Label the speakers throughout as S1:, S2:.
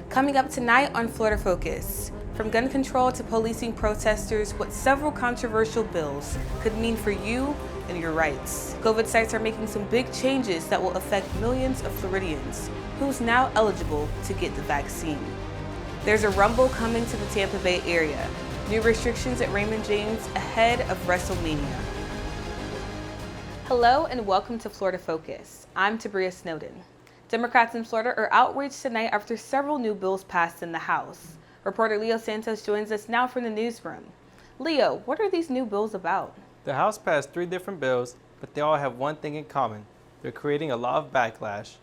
S1: Coming up tonight on Florida Focus, from gun control to policing protesters, what several controversial bills could mean for you and your rights. COVID sites are making some big changes that will affect millions of Floridians, who's now eligible to get the vaccine. There's a rumble coming to the Tampa Bay area. New restrictions at Raymond James ahead of WrestleMania. Hello and welcome to Florida Focus. I'm Tabria Snowden. Democrats in Florida are outraged tonight after several new bills passed in the House. Reporter Leo Santos joins us now from the newsroom. Leo, what are these new bills about?
S2: The House passed 3 different bills, but they all have one thing in common. They're creating a law of backlash.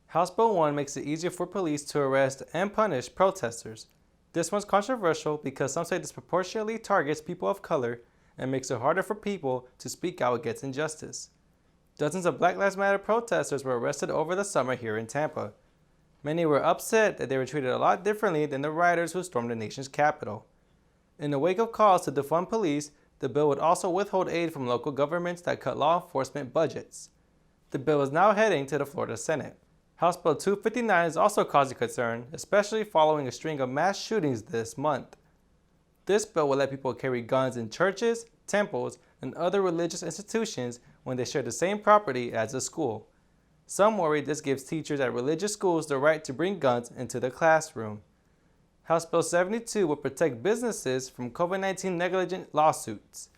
S2: House Bill 1 makes it easier for police to arrest and punish protesters. This one's controversial because some say disproportionately targets people of color and makes it harder for people to speak out against injustice. Dozens of Black Lives Matter protesters were arrested over the summer here in Tampa. Many were upset that they were treated a lot differently than the rioters who stormed the nation's capital. In the wake of calls to defund police, the bill would also withhold aid from local governments that cut law enforcement budgets. The bill is now heading to the Florida Senate. House Bill 259 is also causing concern, especially following a string of mass shootings this month. This bill will let people carry guns in churches, temples, and other religious institutions when they share the same property as a school. Some worry this gives teachers at religious schools the right to bring guns into the classroom. House Bill 72 will protect businesses from COVID-19 negligent lawsuits.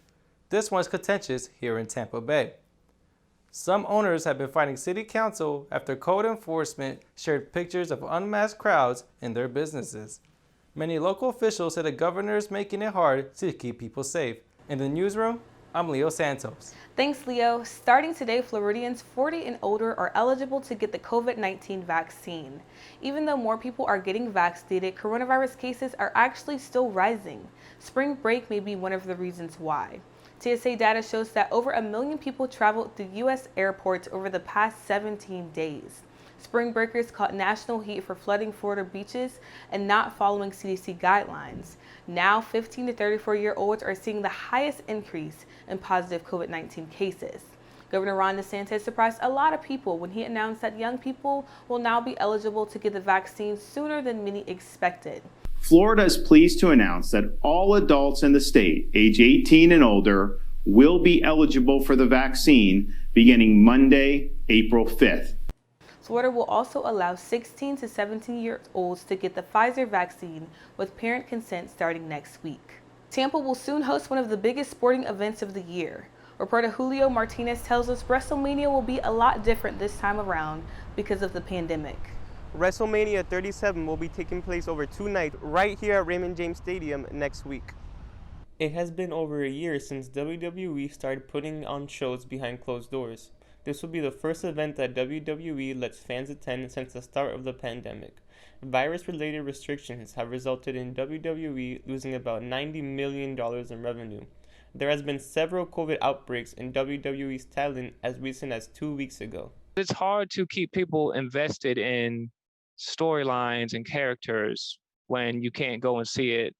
S2: This one's contentious here in Tampa Bay. Some owners have been fighting city council after code enforcement shared pictures of unmasked crowds in their businesses. Many local officials said the governor is making it hard to keep people safe. In the newsroom, I'm Leo Santos.
S1: Thanks, Leo. Starting today, Floridians 40 and older are eligible to get the COVID-19 vaccine. Even though more people are getting vaccinated, coronavirus cases are actually still rising. Spring break may be one of the reasons why. TSA data shows that over 1 million people traveled through U.S. airports over the past 17 days. Spring breakers caught national heat for flooding Florida beaches and not following CDC guidelines. Now, 15 to 34-year-olds are seeing the highest increase in positive COVID-19 cases. Governor Ron DeSantis surprised a lot of people when he announced that young people will now be eligible to get the vaccine sooner than many expected.
S3: Florida is pleased to announce that all adults in the state, age 18 and older, will be eligible for the vaccine beginning Monday, April 5th.
S1: Florida will also allow 16 to 17-year-olds to get the Pfizer vaccine with parent consent starting next week. Tampa will soon host one of the biggest sporting events of the year. Reporter Julio Martinez tells us WrestleMania will be a lot different this time around because of the pandemic.
S4: WrestleMania 37 will be taking place over 2 nights right here at Raymond James Stadium next week. It has been over a year since WWE started putting on shows behind closed doors. This will be the first event that WWE lets fans attend since the start of the pandemic. Virus-related restrictions have resulted in WWE losing about $90 million in revenue. There has been several COVID outbreaks in WWE's talent as recent as 2 weeks ago.
S5: It's hard to keep people invested in storylines and characters when you can't go and see it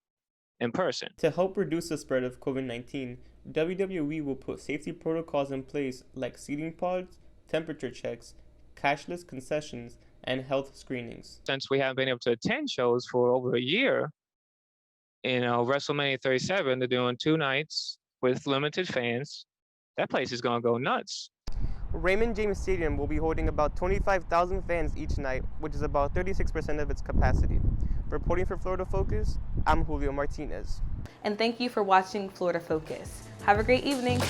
S5: in person.
S4: To help reduce the spread of COVID-19, WWE will put safety protocols in place like seating pods, temperature checks, cashless concessions, and health screenings.
S5: Since we haven't been able to attend shows for over a year, WrestleMania 37, they're doing 2 nights with limited fans. That place is going to go nuts.
S4: Raymond James Stadium will be holding about 25,000 fans each night, which is about 36% of its capacity. Reporting for Florida Focus, I'm Julio Martinez.
S1: And thank you for watching Florida Focus. Have a great evening.